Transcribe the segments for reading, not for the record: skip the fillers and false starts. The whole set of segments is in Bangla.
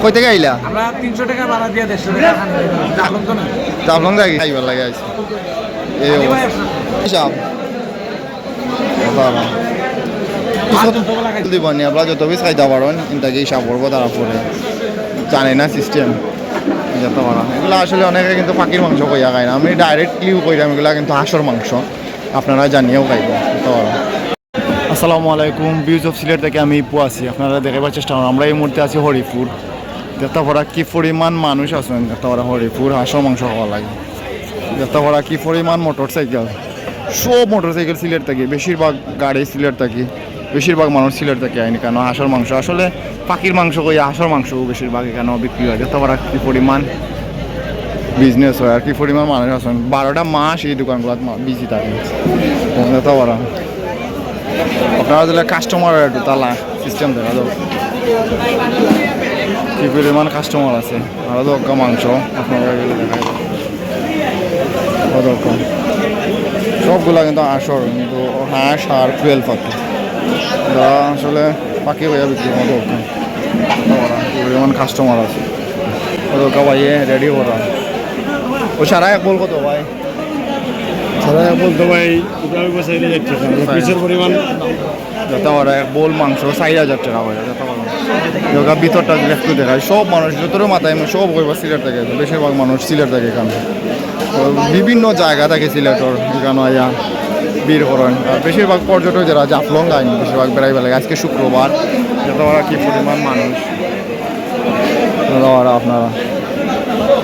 কই থেকে আইলা? আমরা 300 টাকা ভাড়া দিয়ে 150 টাকা জাফলং তো না। জাফলং থেকে খাইবার লাগে আইছি। এই হিসাব বাবা দিব নি আপনারা যত বেশি খাইতে পারেন ইনটাকে হিসাব করবো তারপরে জানে না সিস্টেম যত বড় এগুলো আসলে অনেকে কিন্তু পাখির মাংস কইয়া খায় না আমি ডাইরেক্টলিও কইলাম এগুলো কিন্তু হাঁসের মাংস আপনারা জানিয়েও খাইব তো আসসালামু আলাইকুম ভিউজ অফ সিলেট থেকে আমি ইপু আছি আপনারা দেখাবার চেষ্টা করেন আমরা এই মুহূর্তে আছি হরিপুর যত বড় কি পরিমাণ মানুষ আছেন যত বড় হরিপুর হাঁসের মাংস খাওয়া লাগে যত বড় কি পরিমাণ মোটরসাইকেল সব মোটরসাইকেল সিলেট থেকে বেশিরভাগ গাড়ি সিলেট থেকে বেশিরভাগ মানুষ সিলেট থেকে আইনি কেন হাঁসের মাংস আসলে পাখির মাংস কই হাঁসের মাংস বেশিরভাগ এখানে বিক্রি হয় যত বড় কি পরিমাণ বিজনেস হয় আর কি পরিমাণ মানুষ আছেন 12টা মাস এই দোকানগুলো বিজি থাকে যত বড় আপনারা দিলে কাস্টমারের একটু তালা সিস্টেম দেখা যাও কি পরিমাণ কাস্টমার আছে আরও দরকার মাংস আপনারা গেলে দেখা দরকার সবগুলা কিন্তু হাঁসর কিন্তু হাঁস আর ফুয়েল পাখি আসলে পাখি হইয়া বিক্রি করা দরকার কি পরিমাণ কাস্টমার আছে দরকার ভাইয়ে রেডি করা ও সারা এক বল কত ভাই সারা বলতো ভাই বসাইলে যাচ্ছে পিসের পরিমাণ যত বড় এক বোল মাংস 4000 টাকা হয় যত বড় যোগা ভিতরটা একটু দেখায় সব মানুষ যতটুকু মাথায় সব হইব সিলেট থেকে বেশিরভাগ মানুষ সিলেট থেকে এখানে বিভিন্ন জায়গা থেকে সিলেটর এখানে আয়া বীর করেন আর বেশিরভাগ পর্যটক যারা জাফলং আইন বেশিরভাগ বেড়াইবে লাগে আজকে শুক্রবার যত বড় কি পরিমাণ মানুষ আপনারা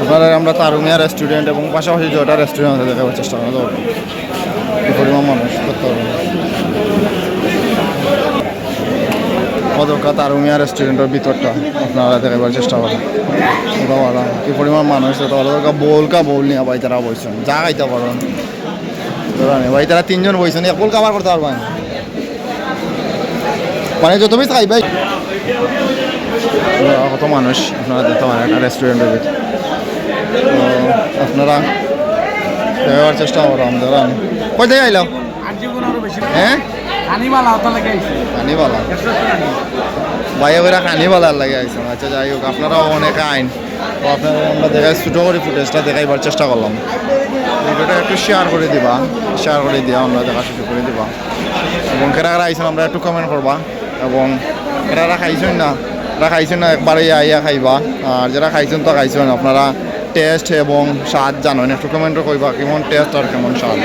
আপনারা আমরা তারুমিয়া রেস্টুরেন্ট এবং পাশাপাশি যেটা রেস্টুরেন্ট আছে দেখাবার চেষ্টা করা যাবে কি পরিমাণ মানুষ করতে হবে অদরকার তারুমিয়া রেস্টুরেন্টের ভিতরটা আপনারা দেখাবার চেষ্টা করেন কি পরিমাণ মানুষ বোলকা বোল নিয়ে ভাই তারা বইছেন যা খাইতে পারেন ভাই তারা 3 জন বইছেন এক বোল কাবার করতে পারবেন মানে যত বেশি খাই ভাই কত মানুষ আপনারা দেখতে পারেন একটা রেস্টুরেন্টের ভিতরে আপনারা দেখাবার চেষ্টা করো আমরা কই থেকে আইলাম হ্যাঁ খানিবালা ভাইয়া ভাইরা খানিবালার লাগে আইসেন আচ্ছা যাই হোক আপনারাও অনেক আইন তো আপনারা আমরা দেখাই ছোটো করে ফুটেজটা দেখাইবার চেষ্টা করলাম ভিডিওটা একটু শেয়ার করে দিয়া আমরা দেখা শুরু করে দিবা এবং কেরা আইসেন আমরা একটু কমেন্ট করবা এবং এরা খাইছেন না একবারে আইয়া খাইবা আর যারা খাইছেন তো খাইছেন আপনারা টেস্ট এবং স্বাদ জানেন একটু কমেন্টও কইবা কেমন টেস্ট আর কেমন স্বাদ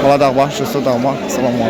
ভালো থাকবা সুস্থ থাকবা আসসালামু আলাইকুম